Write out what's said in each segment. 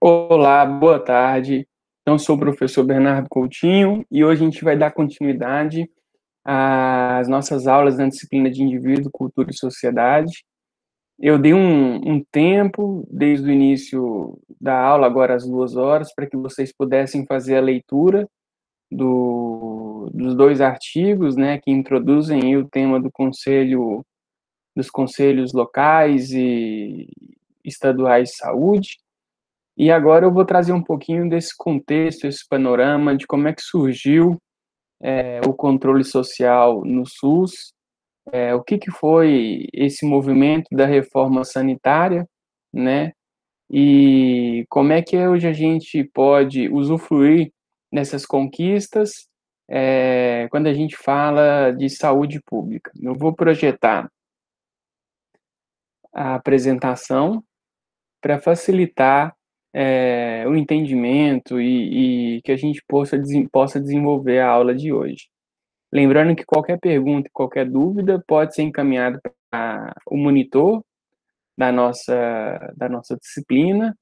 Olá, boa tarde. Eu sou o professor Bernardo Coutinho e hoje a gente vai dar continuidade às nossas aulas na disciplina de Indivíduo, Cultura e Sociedade. Eu dei um tempo desde o início da aula, agora às 2 horas, para que vocês pudessem fazer a leitura dos dois artigos, né, que introduzem aí o tema dos conselhos locais e estaduais de saúde. E agora eu vou trazer um pouquinho desse contexto, esse panorama de como é que surgiu o controle social no SUS, o que foi esse movimento da reforma sanitária, né? E como é que hoje a gente pode usufruir dessas conquistas quando a gente fala de saúde pública. Eu vou projetar a apresentação para facilitar o entendimento e que a gente possa desenvolver a aula de hoje. Lembrando que qualquer pergunta e qualquer dúvida pode ser encaminhada para o monitor da nossa disciplina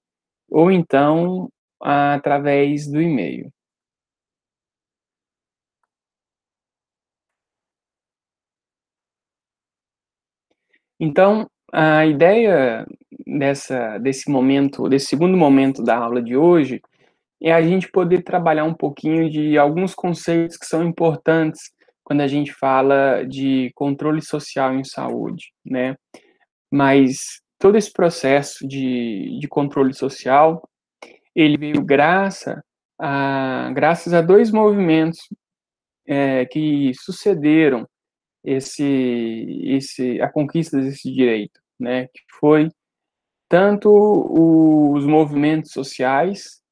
ou então através do e-mail. Então, a ideia desse segundo momento da aula de hoje, é a gente poder trabalhar um pouquinho de alguns conceitos que são importantes quando a gente fala de controle social em saúde, né? Mas todo esse processo de controle social, ele veio graças a dois movimentos que sucederam a conquista desse direito, né? Que foi tanto os movimentos sociais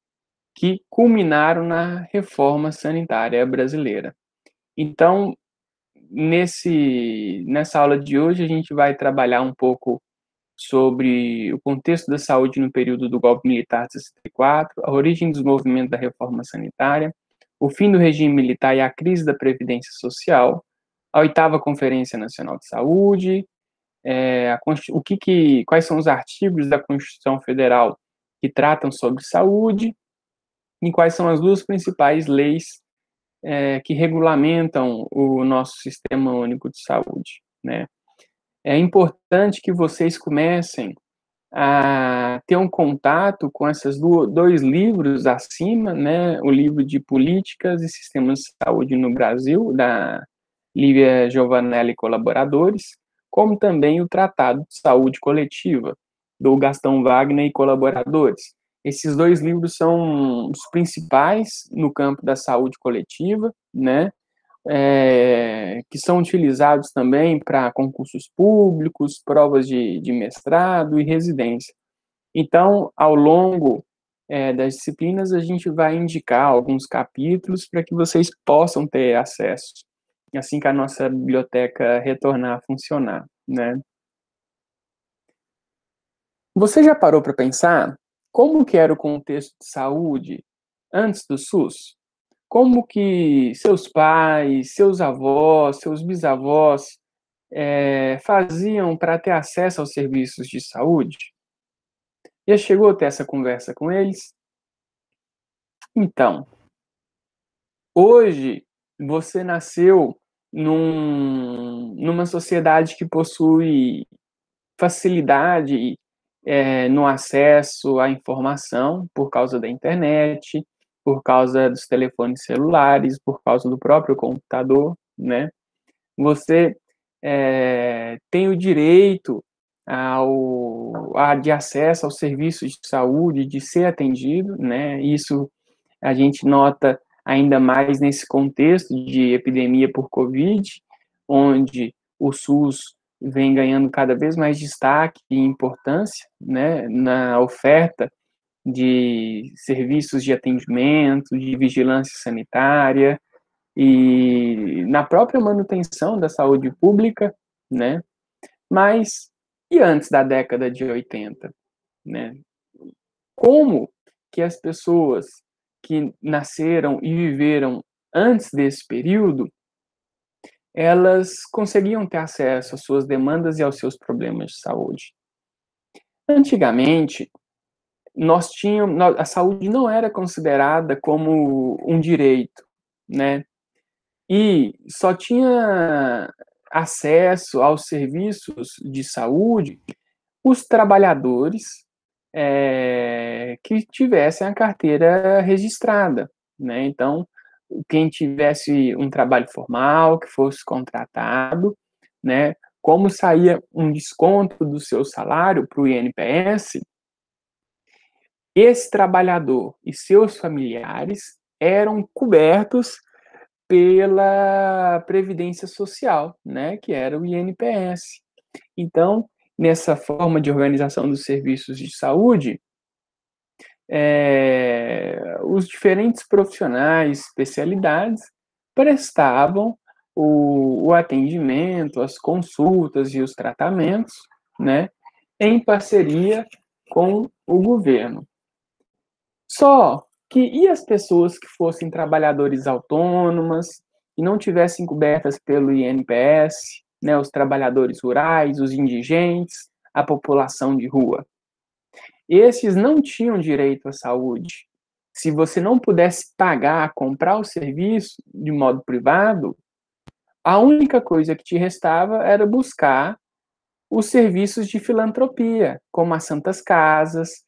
que culminaram na reforma sanitária brasileira. Então, nessa aula de hoje, a gente vai trabalhar um pouco sobre o contexto da saúde no período do golpe militar de 64, a origem dos movimentos da reforma sanitária, o fim do regime militar e a crise da Previdência Social, a oitava Conferência Nacional de Saúde, quais são os artigos da Constituição Federal que tratam sobre saúde, e quais são as duas principais leis que regulamentam o nosso Sistema Único de Saúde, né? É importante que vocês comecem a ter um contato com esses dois livros acima, né? O livro de Políticas e Sistemas de Saúde no Brasil, da Lívia Giovanelli e colaboradores, como também o Tratado de Saúde Coletiva, do Gastão Wagner e colaboradores. Esses dois livros são os principais no campo da saúde coletiva, né? Que são utilizados também para concursos públicos, provas de mestrado e residência. Então, ao longo das disciplinas, a gente vai indicar alguns capítulos para que vocês possam ter acesso, assim que a nossa biblioteca retornar a funcionar, né? Você já parou para pensar como que era o contexto de saúde antes do SUS? Como que seus pais, seus avós, seus bisavós faziam para ter acesso aos serviços de saúde? Já chegou a ter essa conversa com eles? Então, hoje você nasceu numa sociedade que possui facilidade no acesso à informação por causa da internet, por causa dos telefones celulares, por causa do próprio computador, né? Você tem o direito de acesso aos serviços de saúde, de ser atendido, né? Isso a gente nota ainda mais nesse contexto de epidemia por Covid, onde o SUS vem ganhando cada vez mais destaque e importância, né, na oferta de serviços de atendimento, de vigilância sanitária e na própria manutenção da saúde pública, né? Mas e antes da década de 80, né? Como que as pessoas que nasceram e viveram antes desse período, elas conseguiam ter acesso às suas demandas e aos seus problemas de saúde? Antigamente, a saúde não era considerada como um direito, né? E só tinha acesso aos serviços de saúde os trabalhadores que tivessem a carteira registrada, né? Então, quem tivesse um trabalho formal, que fosse contratado, né? Como saía um desconto do seu salário para o INPS, esse trabalhador e seus familiares eram cobertos pela Previdência Social, né, que era o INPS. Então, nessa forma de organização dos serviços de saúde, os diferentes profissionais, especialidades, prestavam o atendimento, as consultas e os tratamentos, né, em parceria com o governo. Só que e as pessoas que fossem trabalhadores autônomas e não tivessem cobertas pelo INPS, né, os trabalhadores rurais, os indigentes, a população de rua? Esses não tinham direito à saúde. Se você não pudesse pagar, comprar o serviço de modo privado, a única coisa que te restava era buscar os serviços de filantropia, como as santas casas,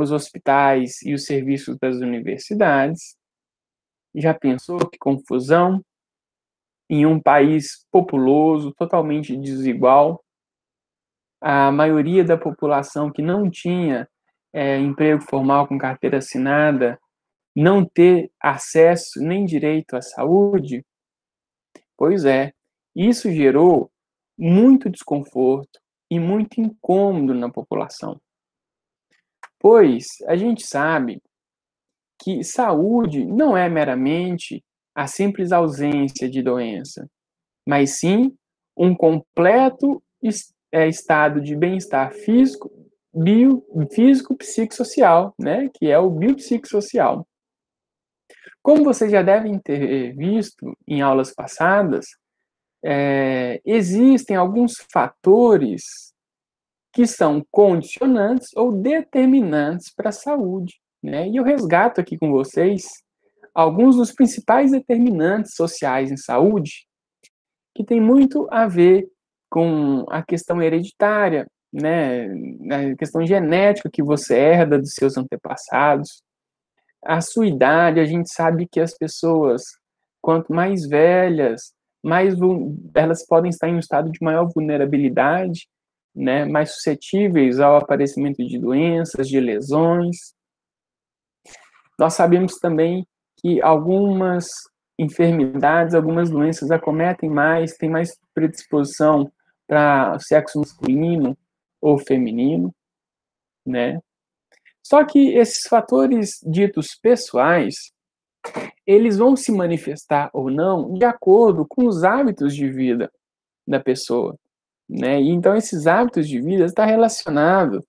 os hospitais e os serviços das universidades. Já pensou que confusão? Em um país populoso, totalmente desigual, a maioria da população que não tinha emprego formal com carteira assinada, não ter acesso nem direito à saúde? Pois é, isso gerou muito desconforto e muito incômodo na população. Pois a gente sabe que saúde não é meramente a simples ausência de doença, mas sim um completo estado de bem-estar físico, físico, psicossocial, né? Que é o biopsicossocial. Como vocês já devem ter visto em aulas passadas, existem alguns fatores que são condicionantes ou determinantes para a saúde, né? E eu resgato aqui com vocês alguns dos principais determinantes sociais em saúde que tem muito a ver com a questão hereditária, né? A questão genética que você herda dos seus antepassados. A sua idade, a gente sabe que as pessoas, quanto mais velhas, mais elas podem estar em um estado de maior vulnerabilidade, né, mais suscetíveis ao aparecimento de doenças, de lesões. Nós sabemos também que algumas enfermidades, algumas doenças acometem mais, têm mais predisposição para o sexo masculino ou feminino, né? Só que esses fatores ditos pessoais, eles vão se manifestar ou não de acordo com os hábitos de vida da pessoa, né? E então esses hábitos de vida estão relacionados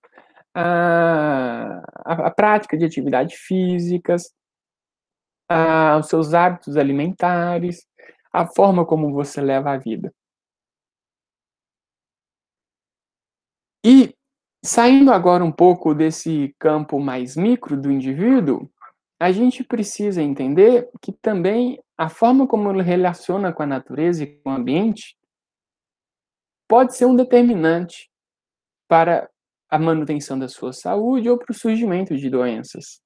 à prática de atividades físicas, aos seus hábitos alimentares, a forma como você leva a vida. E saindo agora um pouco desse campo mais micro do indivíduo, a gente precisa entender que também a forma como ele relaciona com a natureza e com o ambiente pode ser um determinante para a manutenção da sua saúde ou para o surgimento de doenças.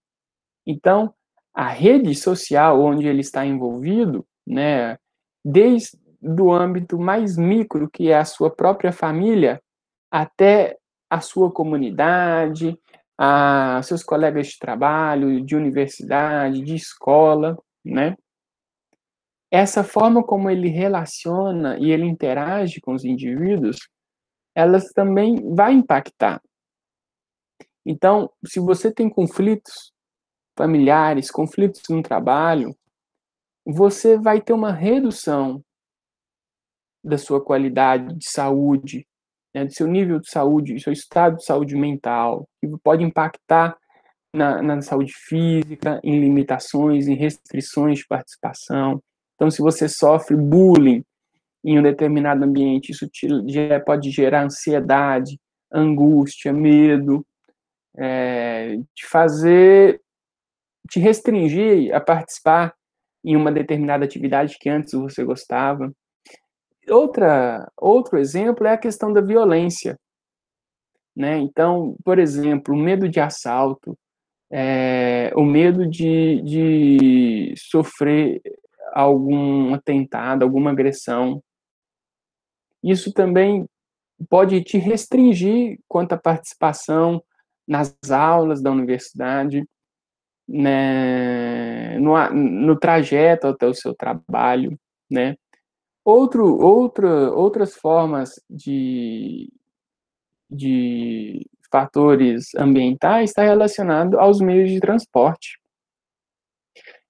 Então, a rede social onde ele está envolvido, né, desde o âmbito mais micro, que é a sua própria família, até a sua comunidade, a seus colegas de trabalho, de universidade, de escola, né? Essa forma como ele relaciona e ele interage com os indivíduos, elas também vai impactar. Então, se você tem conflitos familiares, conflitos no trabalho, você vai ter uma redução da sua qualidade de saúde, né, do seu nível de saúde, do seu estado de saúde mental, que pode impactar na saúde física, em limitações, em restrições de participação. Então, se você sofre bullying em um determinado ambiente, isso pode gerar ansiedade, angústia, medo, te restringir a participar em uma determinada atividade que antes você gostava. Outro exemplo é a questão da violência, né? Então, por exemplo, o medo de assalto, o medo de sofrer algum atentado, alguma agressão. Isso também pode te restringir quanto à participação nas aulas da universidade, né, no trajeto até o seu trabalho, né? Outras formas de fatores ambientais está relacionado aos meios de transporte.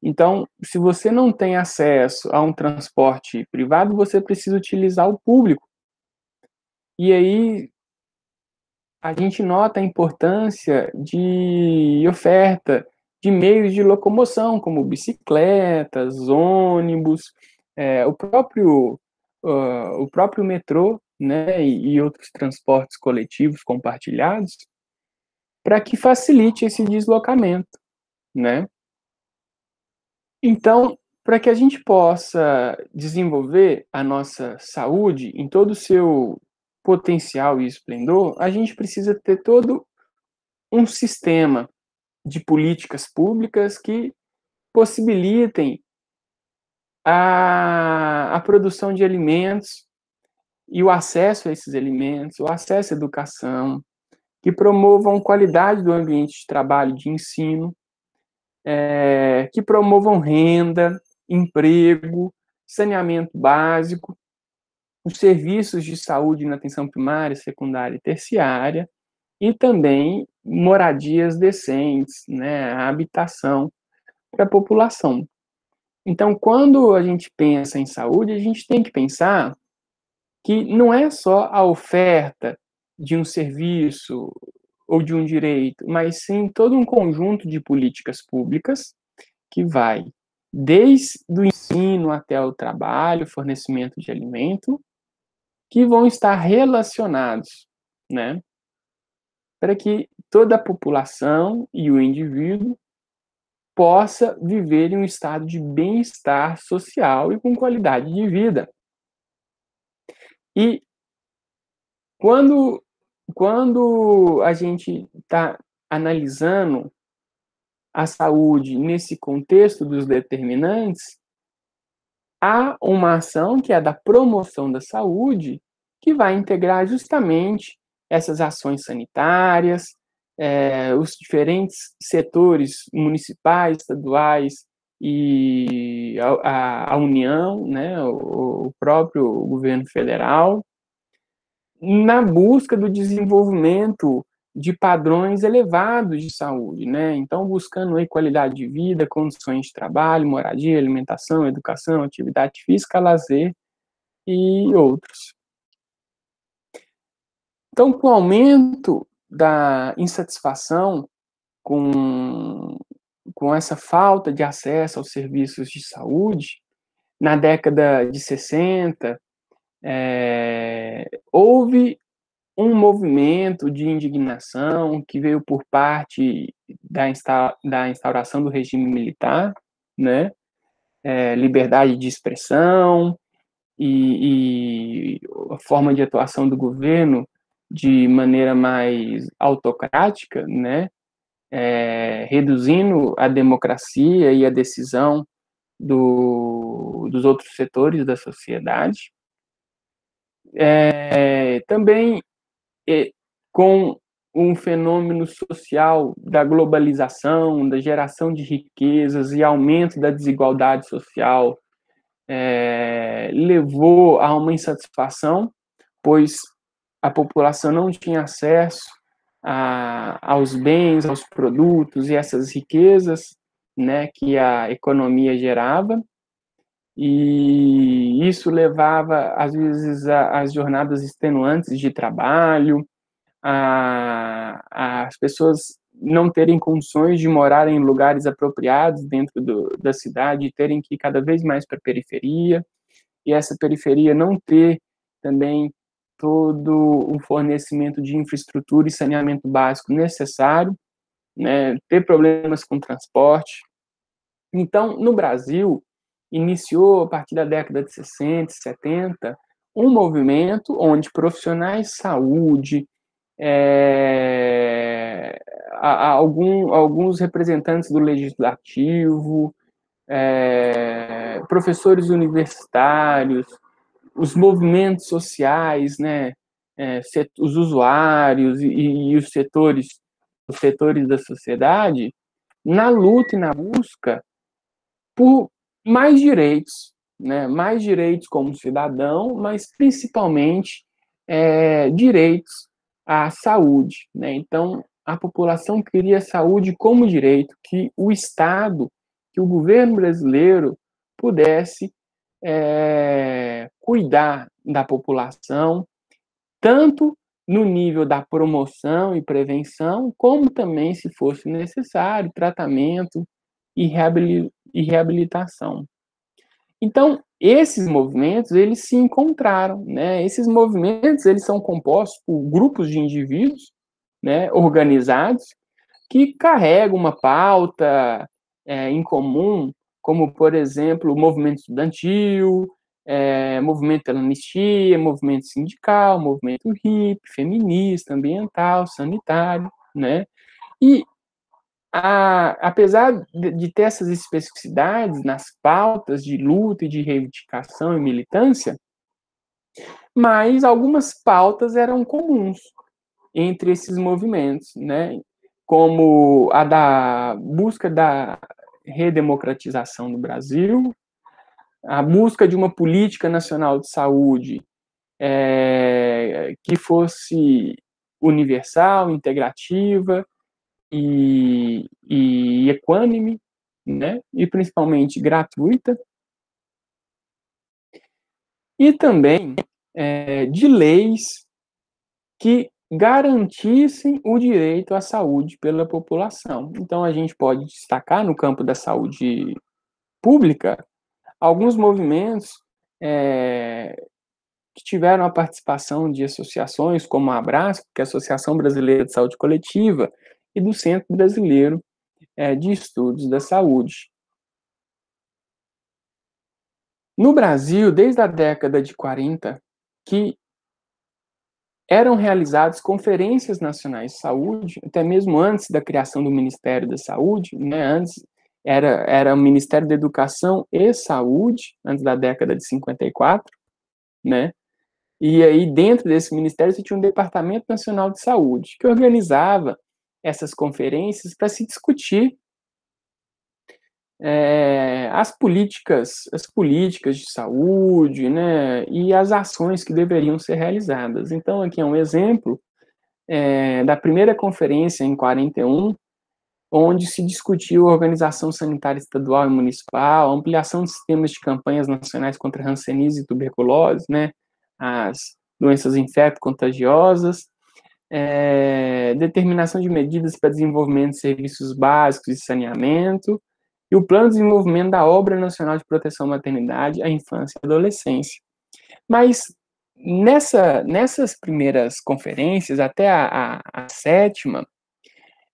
Então, se você não tem acesso a um transporte privado, você precisa utilizar o público. E aí a gente nota a importância de oferta de meios de locomoção, como bicicletas, ônibus, o próprio metrô, né, e outros transportes coletivos compartilhados, para que facilite esse deslocamento, né? Então, para que a gente possa desenvolver a nossa saúde em todo o seu potencial e esplendor, a gente precisa ter todo um sistema de políticas públicas que possibilitem a produção de alimentos e o acesso a esses alimentos, o acesso à educação, que promovam qualidade do ambiente de trabalho, de ensino, que promovam renda, emprego, saneamento básico, os serviços de saúde na atenção primária, secundária e terciária, e também moradias decentes, né, a habitação para a população. Então, quando a gente pensa em saúde, a gente tem que pensar que não é só a oferta de um serviço ou de um direito, mas sim todo um conjunto de políticas públicas que vai desde o ensino até o trabalho, fornecimento de alimento, que vão estar relacionados, né, para que toda a população e o indivíduo possa viver em um estado de bem-estar social e com qualidade de vida. E quando, quando a gente está analisando a saúde nesse contexto dos determinantes, há uma ação que é a da promoção da saúde, que vai integrar justamente essas ações sanitárias, os diferentes setores municipais, estaduais e a União, né, o próprio governo federal, na busca do desenvolvimento de padrões elevados de saúde, né? Então, buscando aí qualidade de vida, condições de trabalho, moradia, alimentação, educação, atividade física, lazer e outros. Então, com o aumento da insatisfação com essa falta de acesso aos serviços de saúde, na década de 60, houve um movimento de indignação que veio por parte da instauração do regime militar, né? Liberdade de expressão e a forma de atuação do governo de maneira mais autocrática, né? Reduzindo a democracia e a decisão dos outros setores da sociedade. Também com um fenômeno social da globalização, da geração de riquezas e aumento da desigualdade social, levou a uma insatisfação, pois a população não tinha acesso aos bens, aos produtos e essas riquezas, né, que a economia gerava, e isso levava, às vezes, às jornadas extenuantes de trabalho, as pessoas não terem condições de morar em lugares apropriados dentro da cidade, terem que ir cada vez mais para a periferia, e essa periferia não ter também todo o fornecimento de infraestrutura e saneamento básico necessário, né, ter problemas com transporte. Então, no Brasil, iniciou, a partir da década de 60, 70, um movimento onde profissionais de saúde, alguns representantes do legislativo, professores universitários, os movimentos sociais, né, os usuários e os setores da sociedade, na luta e na busca por mais direitos, né, mais direitos como cidadão, mas principalmente direitos à saúde, né? Então, a população queria saúde como direito, que o Estado, que o governo brasileiro pudesse cuidar da população, tanto no nível da promoção e prevenção, como também, se fosse necessário, tratamento e reabilitação. Então, esses movimentos, eles se encontraram, né? Esses movimentos, eles são compostos por grupos de indivíduos, né, organizados, que carregam uma pauta em comum, como, por exemplo, o movimento estudantil, movimento pela anistia, movimento sindical, movimento hippie, feminista, ambiental, sanitário, né? E apesar de ter essas especificidades nas pautas de luta e de reivindicação e militância, mas algumas pautas eram comuns entre esses movimentos, né? Como a da busca da redemocratização do Brasil, a busca de uma política nacional de saúde que fosse universal, integrativa e equânime, né? E principalmente gratuita, e também de leis que garantissem o direito à saúde pela população. Então, a gente pode destacar no campo da saúde pública alguns movimentos que tiveram a participação de associações como a Abrasco, que é a Associação Brasileira de Saúde Coletiva, e do Centro Brasileiro de Estudos da Saúde. No Brasil, desde a década de 40, que eram realizadas conferências nacionais de saúde, até mesmo antes da criação do Ministério da Saúde, né? Antes era o Ministério da Educação e Saúde, antes da década de 54, né? E aí, dentro desse ministério, você tinha um Departamento Nacional de Saúde, que organizava essas conferências para se discutir as políticas de saúde, né, e as ações que deveriam ser realizadas. Então, aqui é um exemplo da primeira conferência em 41, onde se discutiu a organização sanitária estadual e municipal, a ampliação de sistemas de campanhas nacionais contra hanseníase e tuberculose, né, as doenças infecto-contagiosas, determinação de medidas para desenvolvimento de serviços básicos de saneamento, e o Plano de Desenvolvimento da Obra Nacional de Proteção à Maternidade, à Infância e à Adolescência. Mas nessas primeiras conferências, até a sétima,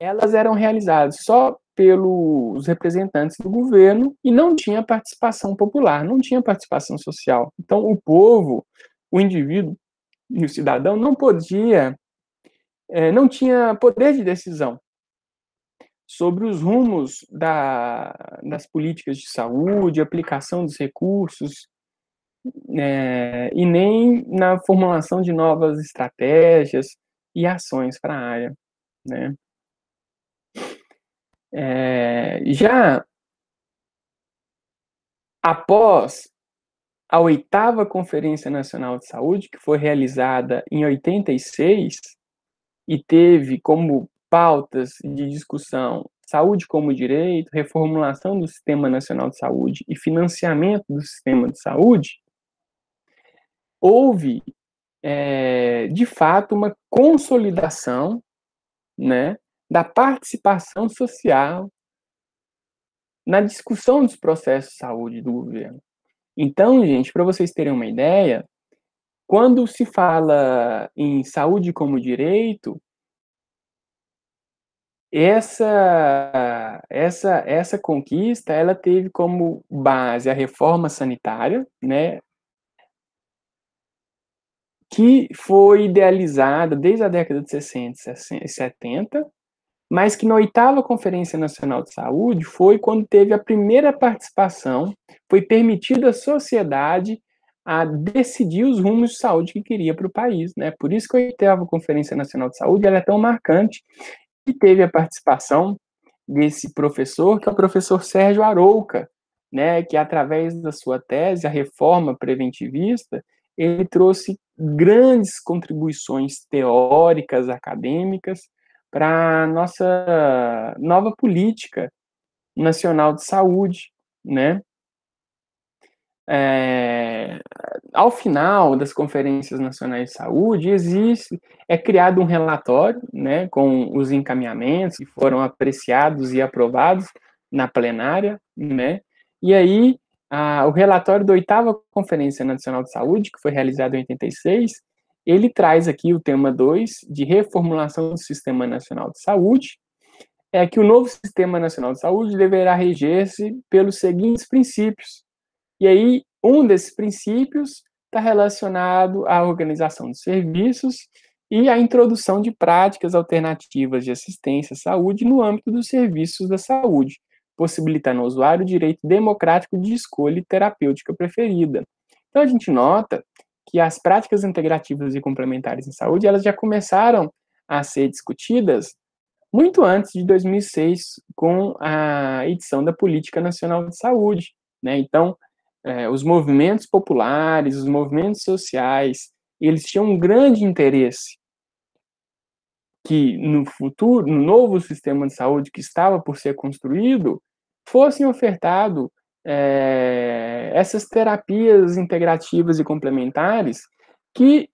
elas eram realizadas só pelos representantes do governo e não tinha participação popular, não tinha participação social. Então, o povo, o indivíduo e o cidadão não tinha poder de decisão sobre os rumos das políticas de saúde, aplicação dos recursos, e nem na formulação de novas estratégias e ações para a área, né? Já após a 8ª Conferência Nacional de Saúde, que foi realizada em 86, e teve como pautas de discussão saúde como direito, reformulação do Sistema Nacional de Saúde e financiamento do sistema de saúde, houve, de fato, uma consolidação, né, da participação social na discussão dos processos de saúde do governo. Então, gente, para vocês terem uma ideia, Quando se fala em saúde como direito, essa conquista, ela teve como base a reforma sanitária, né, que foi idealizada desde a década de 60 e 70, mas que na 8ª Conferência Nacional de Saúde foi quando teve a primeira participação, foi permitido à sociedade a decidir os rumos de saúde que queria para o país, né? Por isso que a 8ª Conferência Nacional de Saúde ela é tão marcante e teve a participação desse professor, que é o professor Sérgio Arouca, né, que através da sua tese, a reforma preventivista, ele trouxe grandes contribuições teóricas, acadêmicas, para a nossa nova política nacional de saúde, né? É, ao final das conferências nacionais de saúde, é criado um relatório, né, com os encaminhamentos que foram apreciados e aprovados na plenária, né, e aí o relatório da 8ª Conferência Nacional de Saúde, que foi realizado em 86, ele traz aqui o tema 2 de reformulação do Sistema Nacional de Saúde, é que o novo Sistema Nacional de Saúde deverá reger-se pelos seguintes princípios. E aí, um desses princípios está relacionado à organização de serviços e à introdução de práticas alternativas de assistência à saúde no âmbito dos serviços da saúde, possibilitando ao usuário o direito democrático de escolha terapêutica preferida. Então, a gente nota que as práticas integrativas e complementares em saúde, elas já começaram a ser discutidas muito antes de 2006, com a edição da Política Nacional de Saúde, né? Então, os movimentos populares, os movimentos sociais, eles tinham um grande interesse que no futuro, no novo sistema de saúde que estava por ser construído, fossem ofertado essas terapias integrativas e complementares que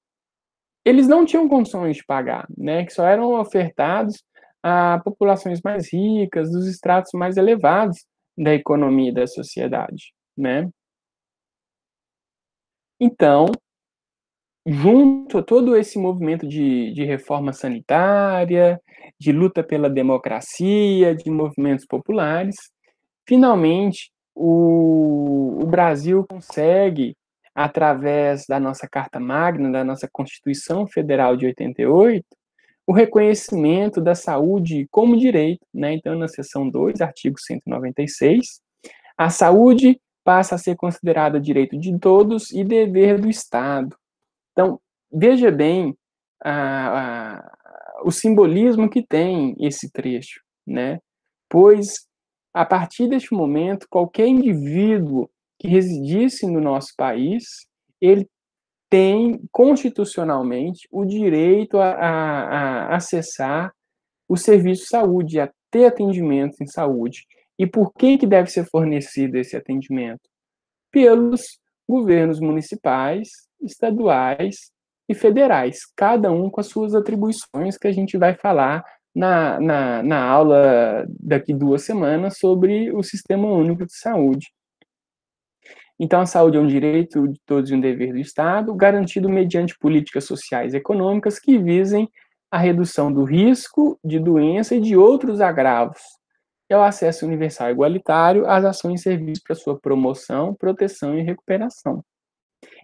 eles não tinham condições de pagar, né, que só eram ofertados a populações mais ricas, dos estratos mais elevados da economia e da sociedade, né. Então, junto a todo esse movimento de reforma sanitária, de luta pela democracia, de movimentos populares, finalmente o Brasil consegue, através da nossa Carta Magna, da nossa Constituição Federal de 88, o reconhecimento da saúde como direito, né? Então, na seção 2, artigo 196, a saúde passa a ser considerada direito de todos e dever do Estado. Então, veja bem o simbolismo que tem esse trecho, né? Pois, a partir deste momento, qualquer indivíduo que residisse no nosso país, ele tem, constitucionalmente, o direito a acessar o serviço de saúde, a ter atendimento em saúde. E por que deve ser fornecido esse atendimento? Pelos governos municipais, estaduais e federais, cada um com as suas atribuições, que a gente vai falar na aula daqui 2 semanas sobre o Sistema Único de Saúde. Então, a saúde é um direito de todos e um dever do Estado, garantido mediante políticas sociais e econômicas que visem a redução do risco de doença e de outros agravos. É o acesso universal e igualitário às ações e serviços para sua promoção, proteção e recuperação.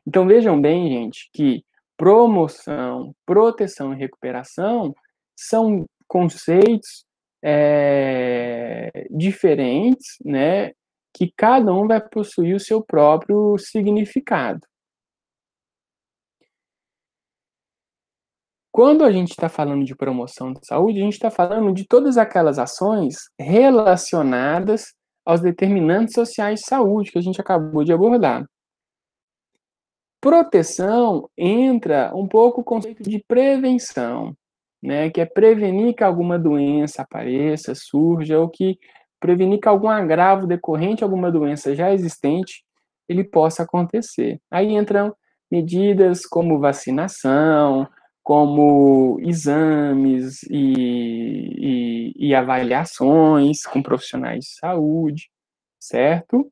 Então, vejam bem, gente, que promoção, proteção e recuperação são conceitos diferentes, né, que cada um vai possuir o seu próprio significado. Quando a gente está falando de promoção de saúde, a gente está falando de todas aquelas ações relacionadas aos determinantes sociais de saúde que a gente acabou de abordar. Proteção entra um pouco o conceito de prevenção, né, que é prevenir que alguma doença apareça, surja, ou que prevenir que algum agravo decorrente de alguma doença já existente, ele possa acontecer. Aí entram medidas como vacinação, como exames e avaliações com profissionais de saúde, certo?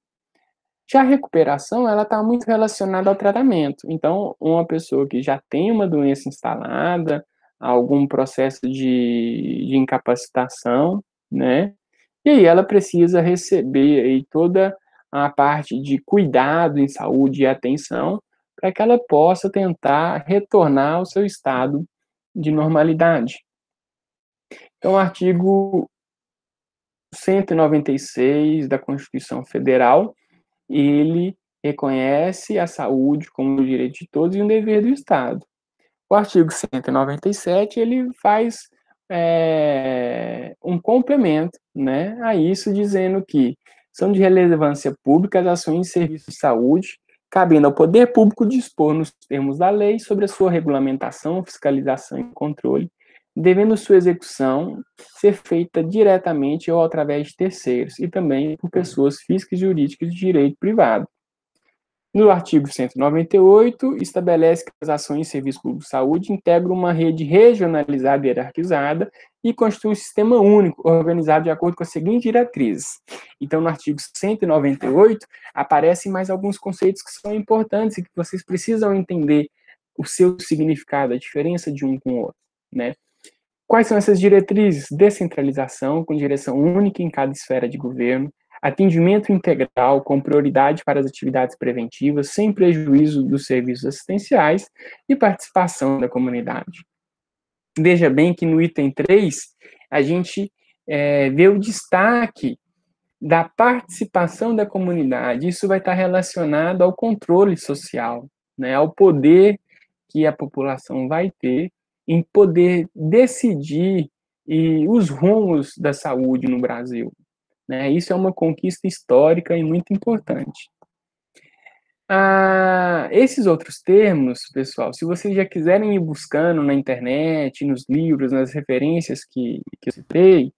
Já a recuperação, ela está muito relacionada ao tratamento. Então, uma pessoa que já tem uma doença instalada, algum processo de incapacitação, né? E aí ela precisa receber aí toda a parte de cuidado em saúde e atenção para que ela possa tentar retornar ao seu estado de normalidade. Então, o artigo 196 da Constituição Federal, ele reconhece a saúde como um direito de todos e um dever do Estado. O artigo 197, ele faz um complemento, né, a isso, dizendo que são de relevância pública as ações e serviços de saúde, cabendo ao poder público dispor, nos termos da lei, sobre a sua regulamentação, fiscalização e controle, devendo sua execução ser feita diretamente ou através de terceiros, e também por pessoas físicas e jurídicas de direito privado. No artigo 198, estabelece que as ações e serviços públicos de saúde integram uma rede regionalizada e hierarquizada e constituem um sistema único, organizado de acordo com as seguintes diretrizes. Então, no artigo 198, aparecem mais alguns conceitos que são importantes e que vocês precisam entender o seu significado, a diferença de um com o outro, né? Quais são essas diretrizes? Descentralização, com direção única em cada esfera de governo, atendimento integral, com prioridade para as atividades preventivas, sem prejuízo dos serviços assistenciais, e participação da comunidade. Veja bem que no item 3, a gente vê o destaque da participação da comunidade. Isso vai estar relacionado ao controle social, né, ao poder que a população vai ter em poder decidir os rumos da saúde no Brasil, né? Isso é uma conquista histórica e muito importante. Esses outros termos, pessoal, se vocês já quiserem ir buscando na internet, nos livros, nas referências que eu citei,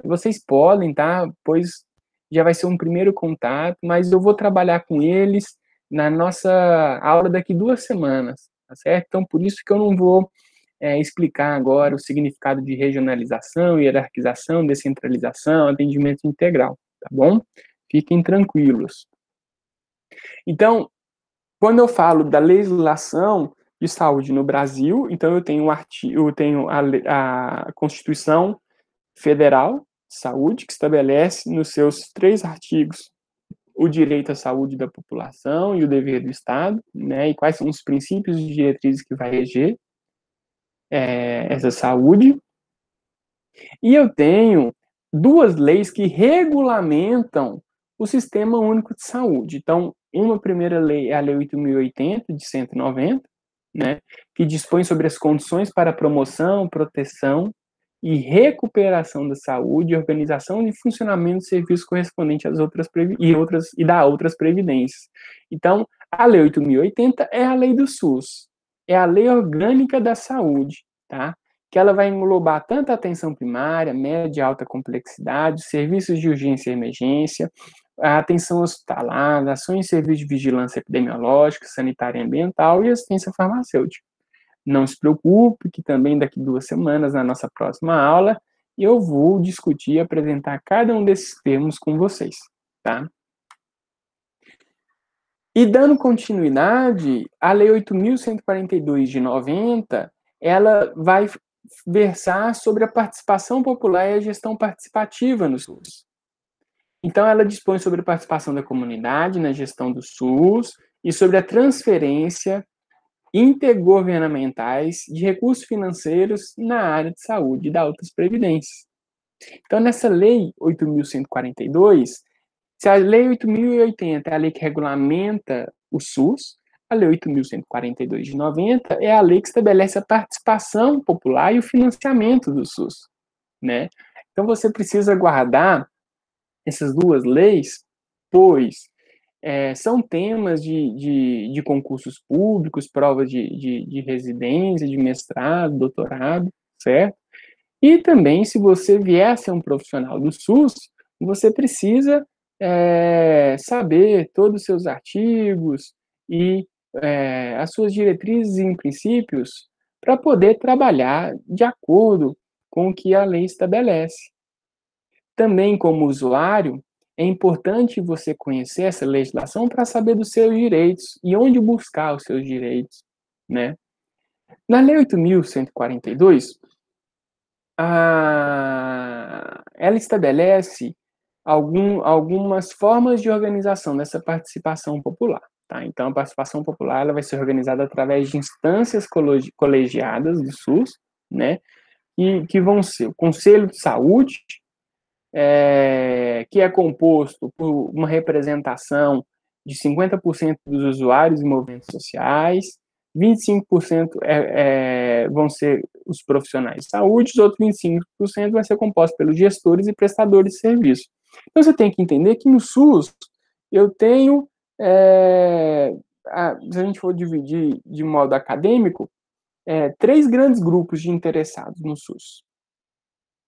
vocês podem, tá? Pois já vai ser um primeiro contato, mas eu vou trabalhar com eles na nossa aula daqui 2 semanas, tá certo? Então, por isso que eu não vou explicar agora o significado de regionalização, hierarquização, descentralização, atendimento integral, tá bom? Fiquem tranquilos. Então, quando eu falo da legislação de saúde no Brasil, então eu tenho a Constituição Federal de Saúde, que estabelece nos seus 3 artigos o direito à saúde da população e o dever do Estado, né, e quais são os princípios e diretrizes que vai reger essa saúde. E eu tenho 2 leis que regulamentam o Sistema Único de Saúde. Então, uma primeira lei é a Lei 8.080, de 190, né, que dispõe sobre as condições para promoção, proteção e recuperação da saúde, organização e funcionamento dos serviços correspondentes às outras previdências. Então, a Lei 8.080 é a lei do SUS, é a lei orgânica da saúde, tá? Que ela vai englobar tanto a atenção primária, média e alta complexidade, serviços de urgência e emergência, a atenção hospitalar, ações e serviços de vigilância epidemiológica, sanitária e ambiental e assistência farmacêutica. Não se preocupe, que também daqui 2 semanas, na nossa próxima aula, eu vou discutir e apresentar cada um desses termos com vocês, tá? E dando continuidade, a Lei 8.142 de 90, ela vai versar sobre a participação popular e a gestão participativa no SUS. Então, ela dispõe sobre a participação da comunidade na gestão do SUS e sobre a transferência intergovernamentais de recursos financeiros na área de saúde e da outras previdências. Então, nessa Lei 8.142, se a Lei 8.080 é a lei que regulamenta o SUS, a Lei 8.142 de 90 é a lei que estabelece a participação popular e o financiamento do SUS, né? Então, você precisa guardar essas 2 leis, pois são temas de concursos públicos, provas de residência, de mestrado, doutorado, certo? E também, se você vier a ser um profissional do SUS, você precisa saber todos os seus artigos e as suas diretrizes e princípios para poder trabalhar de acordo com o que a lei estabelece. Também, como usuário, é importante você conhecer essa legislação para saber dos seus direitos e onde buscar os seus direitos, né? Na Lei 8.142, ela estabelece algumas formas de organização dessa participação popular. Tá? Então, a participação popular ela vai ser organizada através de instâncias colegiadas do SUS, né? E que vão ser o Conselho de Saúde, que é composto por uma representação de 50% dos usuários e movimentos sociais, 25% vão ser os profissionais de saúde, os outros 25% vai ser composto pelos gestores e prestadores de serviço. Então, você tem que entender que no SUS, eu tenho, se a gente for dividir de modo acadêmico, 3 grandes grupos de interessados no SUS.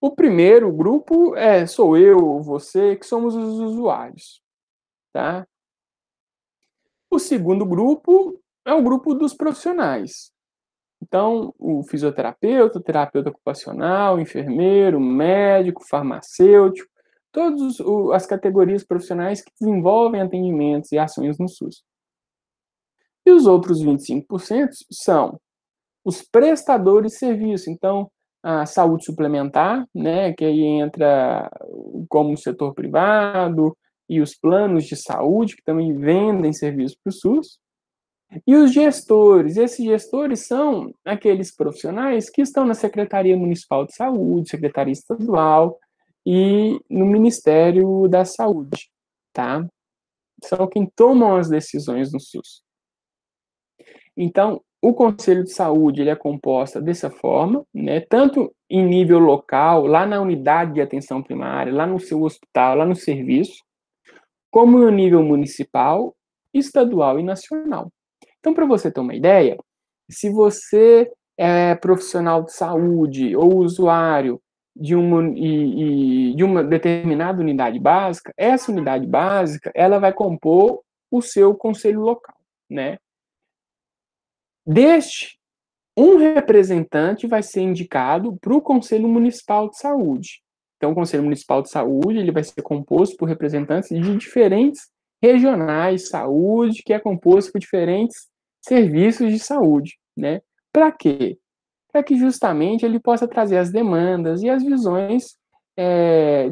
O primeiro grupo sou eu, você, que somos os usuários, tá? O segundo grupo é o grupo dos profissionais. Então, o fisioterapeuta, o terapeuta ocupacional, o enfermeiro, o médico, o farmacêutico, todas as categorias profissionais que desenvolvem atendimentos e ações no SUS. E os outros 25% são os prestadores de serviço. Então, a saúde suplementar, né, que aí entra como o setor privado, e os planos de saúde, que também vendem serviços para o SUS, e os gestores. Esses gestores são aqueles profissionais que estão na Secretaria Municipal de Saúde, Secretaria Estadual e no Ministério da Saúde, tá? São quem tomam as decisões no SUS. Então, o Conselho de Saúde ele é composto dessa forma, né, tanto em nível local, lá na unidade de atenção primária, lá no seu hospital, lá no serviço, como no nível municipal, estadual e nacional. Então, para você ter uma ideia, se você é profissional de saúde ou usuário de uma determinada unidade básica, essa unidade básica ela vai compor o seu conselho local, né? Um representante vai ser indicado para o Conselho Municipal de Saúde. Então, o Conselho Municipal de Saúde ele vai ser composto por representantes de diferentes regionais de saúde, que é composto por diferentes serviços de saúde, né? Para quê? Para que justamente ele possa trazer as demandas e as visões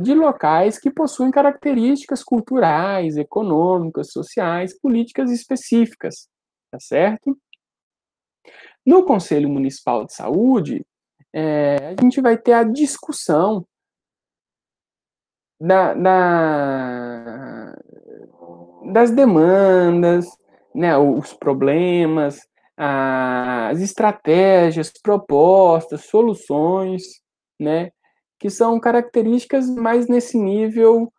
de locais que possuem características culturais, econômicas, sociais, políticas específicas, tá certo? No Conselho Municipal de Saúde, a gente vai ter a discussão das demandas, né, os problemas, as estratégias, propostas, soluções, né, que são características mais nesse nível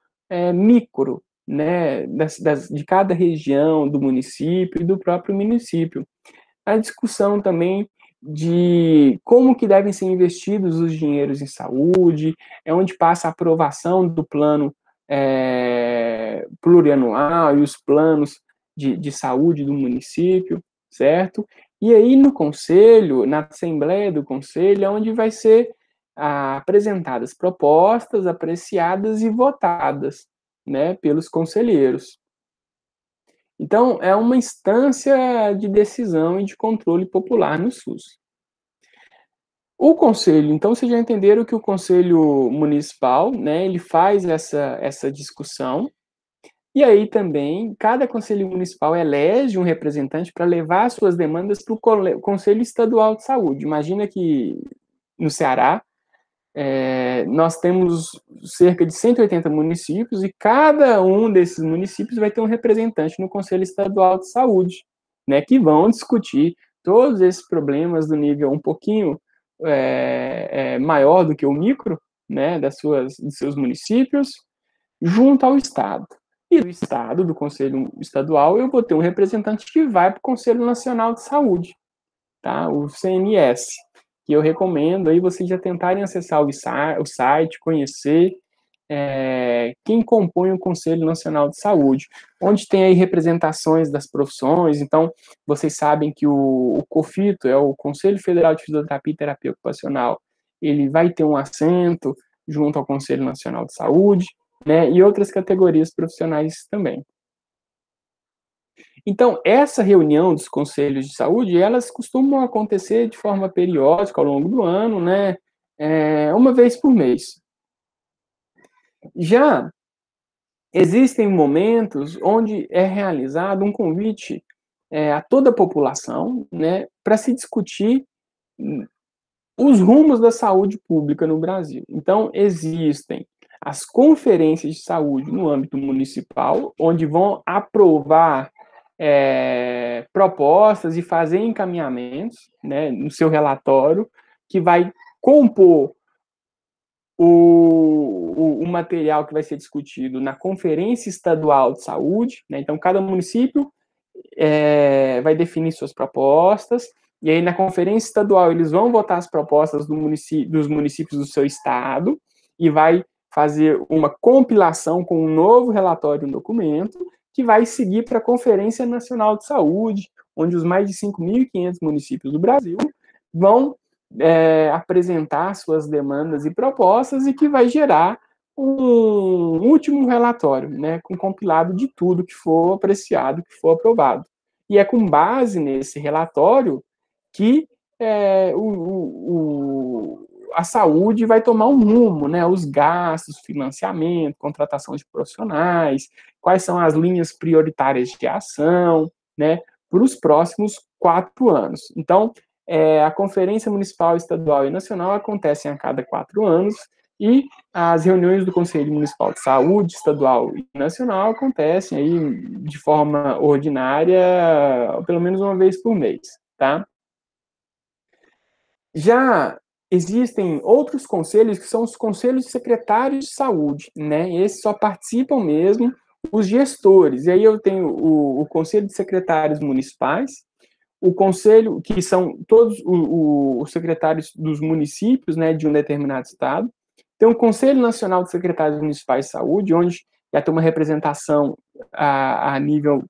micro, né, de cada região, do município e do próprio município. A discussão também de como que devem ser investidos os dinheiros em saúde, é onde passa a aprovação do plano plurianual e os planos de saúde do município, certo? E aí no conselho, na assembleia do conselho, é onde vai ser apresentadas propostas, apreciadas e votadas, né, pelos conselheiros. Então, é uma instância de decisão e de controle popular no SUS. O conselho, então, vocês já entenderam que o conselho municipal, né, ele faz essa discussão, e aí também, cada conselho municipal elege um representante para levar suas demandas para o Conselho Estadual de Saúde. Imagina que no Ceará, nós temos cerca de 180 municípios e cada um desses municípios vai ter um representante no Conselho Estadual de Saúde, né, que vão discutir todos esses problemas do nível um pouquinho maior do que o micro, né, dos seus municípios, junto ao Estado. E do Estado, do Conselho Estadual, eu vou ter um representante que vai para o Conselho Nacional de Saúde, tá? O CNS, que eu recomendo aí vocês já tentarem acessar o site, conhecer quem compõe o Conselho Nacional de Saúde, onde tem aí representações das profissões. Então, vocês sabem que o COFITO, é o Conselho Federal de Fisioterapia e Terapia Ocupacional, ele vai ter um assento junto ao Conselho Nacional de Saúde, né, e outras categorias profissionais também. Então, essa reunião dos conselhos de saúde, elas costumam acontecer de forma periódica ao longo do ano, né, uma vez por mês. Já existem momentos onde é realizado um convite a toda a população, né, para se discutir os rumos da saúde pública no Brasil. Então, existem as conferências de saúde no âmbito municipal, onde vão aprovar propostas e fazer encaminhamentos, né, no seu relatório, que vai compor o material que vai ser discutido na Conferência Estadual de Saúde, né? Então, cada município vai definir suas propostas, e aí na Conferência Estadual eles vão votar as propostas dos municípios do seu estado, e vai fazer uma compilação com um novo relatório, um documento, que vai seguir para a Conferência Nacional de Saúde, onde os mais de 5.500 municípios do Brasil vão apresentar suas demandas e propostas, e que vai gerar um último relatório, né, com compilado de tudo que for apreciado, que for aprovado. E é com base nesse relatório que a saúde vai tomar um rumo, né, os gastos, financiamento, contratação de profissionais, quais são as linhas prioritárias de ação, né, para os próximos 4 anos. Então, a Conferência Municipal, Estadual e Nacional acontecem a cada 4 anos, e as reuniões do Conselho Municipal de Saúde, Estadual e Nacional, acontecem aí de forma ordinária, pelo menos uma vez por mês, tá? Já existem outros conselhos, que são os conselhos de secretários de saúde, né? Esses só participam mesmo os gestores. E aí eu tenho o Conselho de Secretários Municipais, o conselho, que são todos os secretários dos municípios, né, de um determinado estado. Tem o Conselho Nacional de Secretários Municipais de Saúde, onde já tem uma representação a nível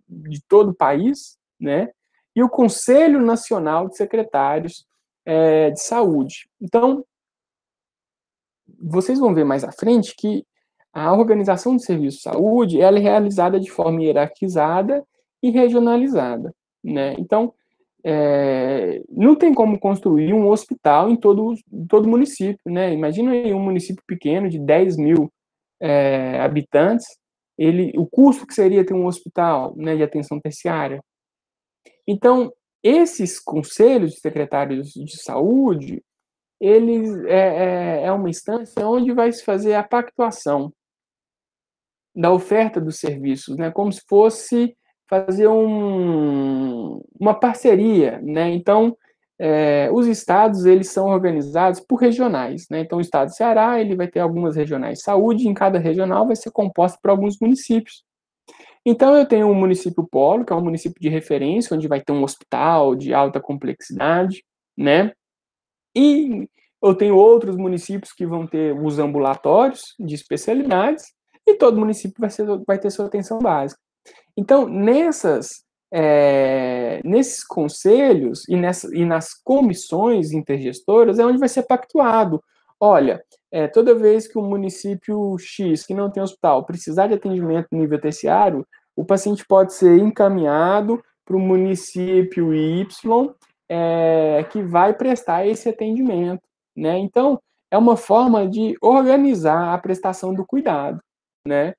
de todo o país, né, e o Conselho Nacional de Secretários de Saúde. Então, vocês vão ver mais à frente que a organização do serviço de saúde, ela é realizada de forma hierarquizada e regionalizada, né? Então, não tem como construir um hospital em todo município, né? Imagina aí um município pequeno de 10.000 habitantes, o custo que seria ter um hospital, né, de atenção terciária. Então, esses conselhos de secretários de saúde, eles uma instância onde vai se fazer a pactuação da oferta dos serviços, né, como se fosse fazer uma parceria, né? Então, os estados, eles são organizados por regionais, né? Então, o estado do Ceará, ele vai ter algumas regionais de saúde, e em cada regional vai ser composta por alguns municípios. Então, eu tenho um município polo, que é um município de referência, onde vai ter um hospital de alta complexidade, né? E eu tenho outros municípios que vão ter os ambulatórios de especialidades, e todo município vai ter sua atenção básica. Então, nesses conselhos e nas comissões intergestoras é onde vai ser pactuado. Olha, toda vez que o município X, que não tem hospital, precisar de atendimento no nível terciário, o paciente pode ser encaminhado para o município Y, que vai prestar esse atendimento, né? Então, é uma forma de organizar a prestação do cuidado, né?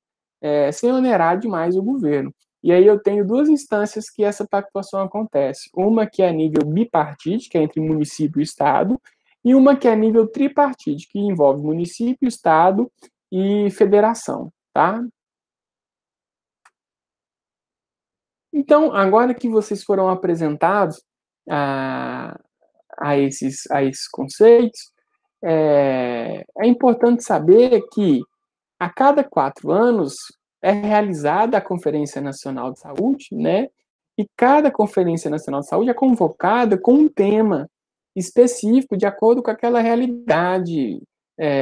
Sem onerar demais o governo. E aí eu tenho 2 instâncias que essa pactuação acontece. Uma que é a nível bipartite, que é entre município e estado, e uma que é a nível tripartite, que envolve município, estado e federação, tá? Então, agora que vocês foram apresentados a esses conceitos, é importante saber que a cada 4 anos é realizada a Conferência Nacional de Saúde, né? E cada Conferência Nacional de Saúde é convocada com um tema específico de acordo com aquela realidade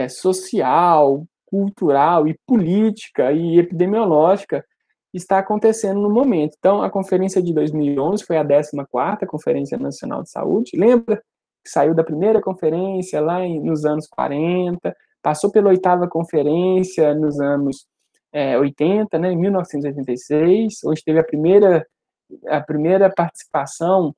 social, cultural e política e epidemiológica que está acontecendo no momento. Então, a conferência de 2011 foi a 14ª Conferência Nacional de Saúde. Lembra que saiu da primeira conferência lá nos anos 40, passou pela 8ª conferência nos anos 80, né, em 1986, onde teve a primeira participação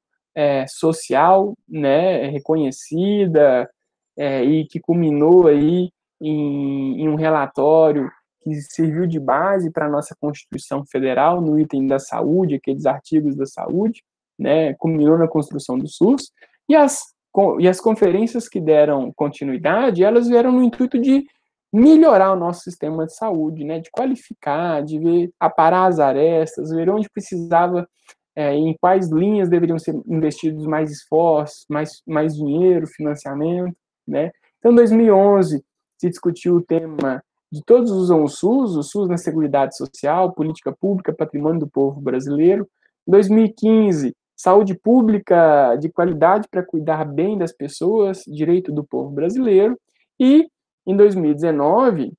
social, né, reconhecida, e que culminou aí em um relatório que serviu de base para a nossa Constituição Federal, no item da saúde, aqueles artigos da saúde, né, culminou na construção do SUS, e as conferências que deram continuidade, elas vieram no intuito de melhorar o nosso sistema de saúde, né, de qualificar, de ver, aparar as arestas, ver onde precisava, em quais linhas deveriam ser investidos mais esforços, mais dinheiro, financiamento, né. Então, em 2011, se discutiu o tema de todos usam o SUS na Seguridade Social, política pública, patrimônio do povo brasileiro. Em 2015, saúde pública de qualidade para cuidar bem das pessoas, direito do povo brasileiro. E, em 2019,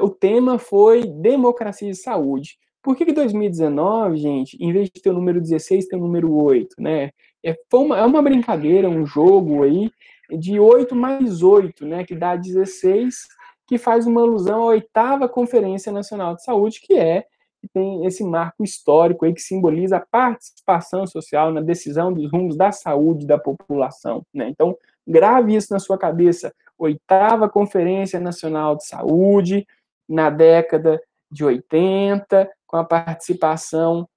o tema foi democracia e saúde. Por que 2019, gente, em vez de ter o número 16, tem o número 8, né? É uma brincadeira, um jogo aí de 8 mais 8, né, que dá 16, que faz uma alusão à 8ª Conferência Nacional de Saúde, que tem esse marco histórico aí que simboliza a participação social na decisão dos rumos da saúde da população, né? Então, grave isso na sua cabeça. 8ª Conferência Nacional de Saúde, na década de 80, com a participação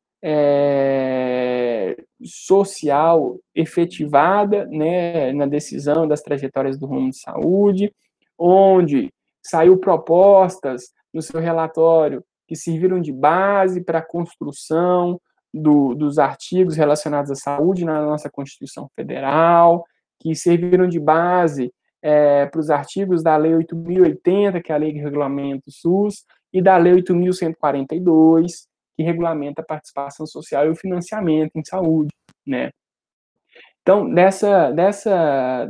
social efetivada, né, na decisão das trajetórias do rumo de saúde, onde saiu propostas no seu relatório que serviram de base para a construção dos artigos relacionados à saúde na nossa Constituição Federal, que serviram de base para os artigos da Lei 8.080, que é a lei que regulamenta o SUS, e da Lei 8.142, que regulamenta a participação social e o financiamento em saúde, né? Então, dessa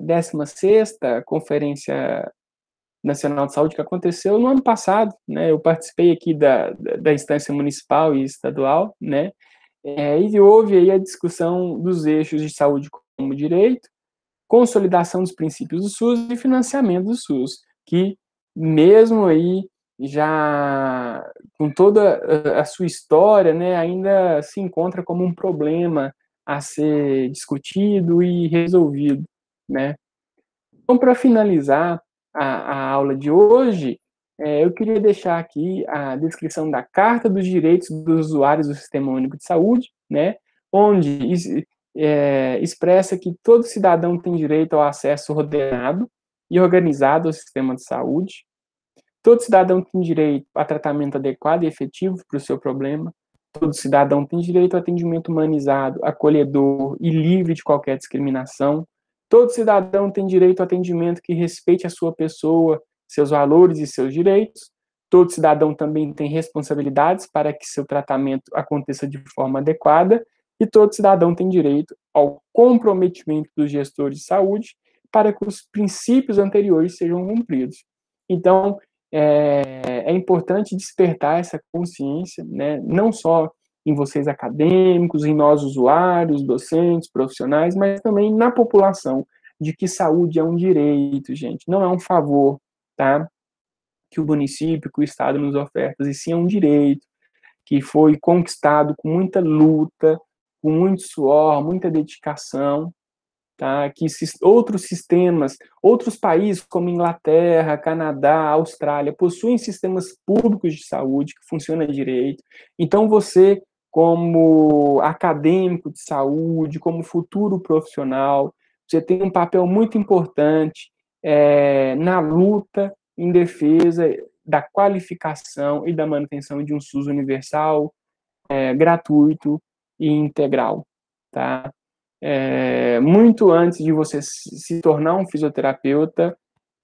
16ª Conferência Nacional de Saúde que aconteceu no ano passado, né? Eu participei aqui da instância municipal e estadual, né? E houve aí a discussão dos eixos de saúde como direito, consolidação dos princípios do SUS e financiamento do SUS, que mesmo aí já com toda a sua história, né, ainda se encontra como um problema a ser discutido e resolvido, né. Então, para finalizar a aula de hoje, eu queria deixar aqui a descrição da Carta dos Direitos dos Usuários do Sistema Único de Saúde, né, onde expressa que todo cidadão tem direito ao acesso ordenado e organizado ao sistema de saúde. Todo cidadão tem direito a tratamento adequado e efetivo para o seu problema. Todo cidadão tem direito ao atendimento humanizado, acolhedor e livre de qualquer discriminação. Todo cidadão tem direito ao atendimento que respeite a sua pessoa, seus valores e seus direitos. Todo cidadão também tem responsabilidades para que seu tratamento aconteça de forma adequada. E todo cidadão tem direito ao comprometimento dos gestores de saúde para que os princípios anteriores sejam cumpridos. Então, é importante despertar essa consciência, né, não só em vocês acadêmicos, em nós usuários, docentes, profissionais, mas também na população, de que saúde é um direito, gente, não é um favor, tá? Que o município, que o Estado nos oferta, e sim é um direito que foi conquistado com muita luta, com muito suor, muita dedicação, tá? Que outros sistemas, outros países como Inglaterra, Canadá, Austrália, possuem sistemas públicos de saúde que funcionam direito. Então, você, como acadêmico de saúde, como futuro profissional, você tem um papel muito importante na luta em defesa da qualificação e da manutenção de um SUS universal, gratuito e integral, tá? Muito antes de você se tornar um fisioterapeuta,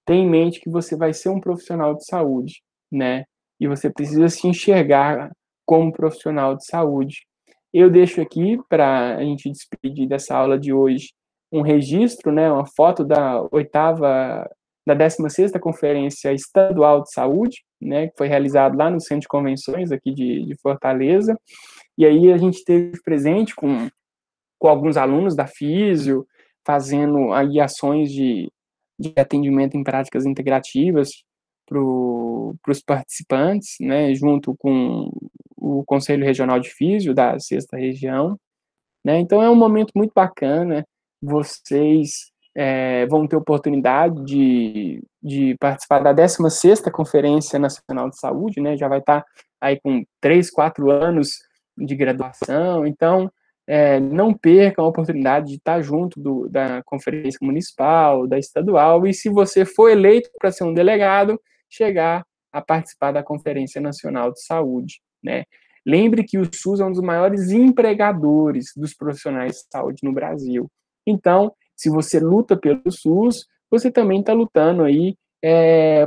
tenha em mente que você vai ser um profissional de saúde, né? E você precisa se enxergar como profissional de saúde. Eu deixo aqui, para a gente despedir dessa aula de hoje, um registro, né, uma foto da 16ª Conferência Estadual de Saúde, né, que foi realizado lá no Centro de Convenções aqui de Fortaleza. E aí a gente esteve presente com alguns alunos da Físio, fazendo aí ações de de atendimento em práticas integrativas para os participantes, né, junto com o Conselho Regional de Físio da Sexta Região, né? Então é um momento muito bacana, vocês vão ter oportunidade de participar da 16ª Conferência Nacional de Saúde, né? Já vai estar aí com 3, 4 anos de graduação, então não percam a oportunidade de estar junto da conferência municipal, da estadual, e se você for eleito para ser um delegado, chegar a participar da Conferência Nacional de Saúde, né? Lembre que o SUS é um dos maiores empregadores dos profissionais de saúde no Brasil. Então, se você luta pelo SUS, você também está lutando aí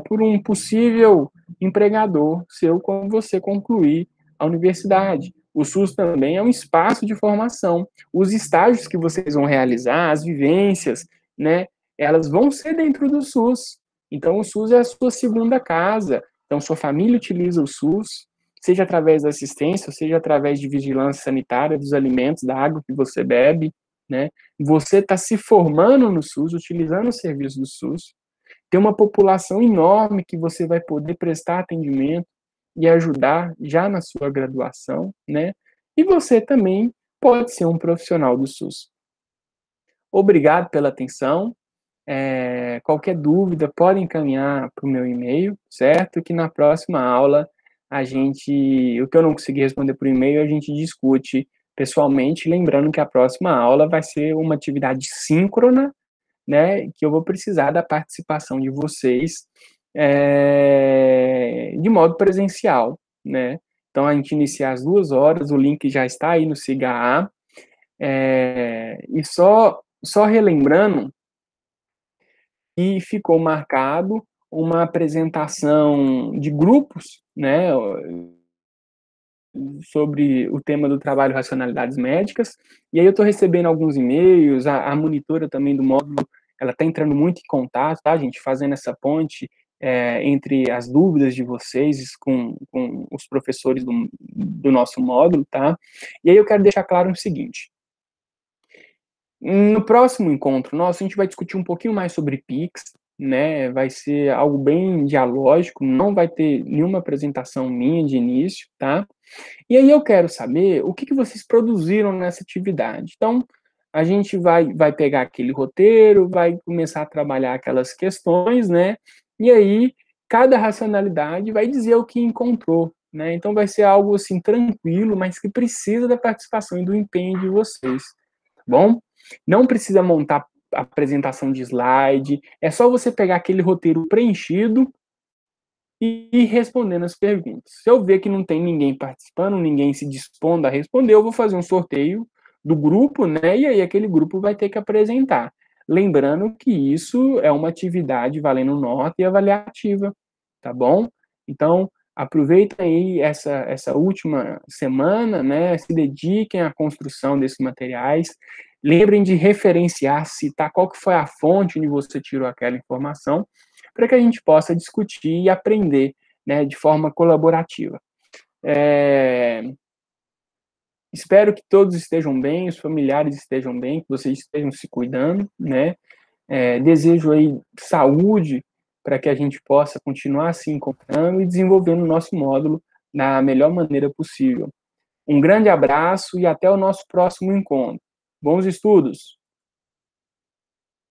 por um possível empregador seu quando você concluir a universidade. O SUS também é um espaço de formação. Os estágios que vocês vão realizar, as vivências, né, elas vão ser dentro do SUS. Então, o SUS é a sua segunda casa. Então, sua família utiliza o SUS, seja através da assistência, seja através de vigilância sanitária dos alimentos, da água que você bebe, né? Você está se formando no SUS, utilizando os serviços do SUS. Tem uma população enorme que você vai poder prestar atendimento e ajudar já na sua graduação, né? E você também pode ser um profissional do SUS. Obrigado pela atenção. Qualquer dúvida, pode encaminhar para o meu e-mail, certo? Que na próxima aula o que eu não consegui responder por e-mail, a gente discute pessoalmente, lembrando que a próxima aula vai ser uma atividade síncrona, né, que eu vou precisar da participação de vocês de modo presencial, né? Então, a gente inicia às 2 horas, o link já está aí no SIGA. E só relembrando, e ficou marcado uma apresentação de grupos, né, sobre o tema do trabalho racionalidades médicas, e aí eu estou recebendo alguns e-mails, a monitora também do módulo, ela está entrando muito em contato, tá, gente, fazendo essa ponte entre as dúvidas de vocês com os professores do nosso módulo, tá, e aí eu quero deixar claro o seguinte: no próximo encontro nosso, a gente vai discutir um pouquinho mais sobre Pix, né? Vai ser algo bem dialógico, não vai ter nenhuma apresentação minha de início, tá? E aí eu quero saber o que vocês produziram nessa atividade. Então, a gente vai pegar aquele roteiro, vai começar a trabalhar aquelas questões, né? E aí, cada racionalidade vai dizer o que encontrou, né? Então, vai ser algo, assim, tranquilo, mas que precisa da participação e do empenho de vocês, tá bom? Não precisa montar apresentação de slide, é só você pegar aquele roteiro preenchido e ir respondendo as perguntas. Se eu ver que não tem ninguém participando, ninguém se dispondo a responder, eu vou fazer um sorteio do grupo, né? E aí aquele grupo vai ter que apresentar. Lembrando que isso é uma atividade valendo nota e avaliativa, tá bom? Então, aproveitem aí essa última semana, né? Se dediquem à construção desses materiais. Lembrem de referenciar, citar qual que foi a fonte onde você tirou aquela informação, para que a gente possa discutir e aprender, né, de forma colaborativa. Espero que todos estejam bem, os familiares estejam bem, que vocês estejam se cuidando, né? Desejo aí saúde para que a gente possa continuar se encontrando e desenvolvendo o nosso módulo da melhor maneira possível. Um grande abraço e até o nosso próximo encontro. Bons estudos!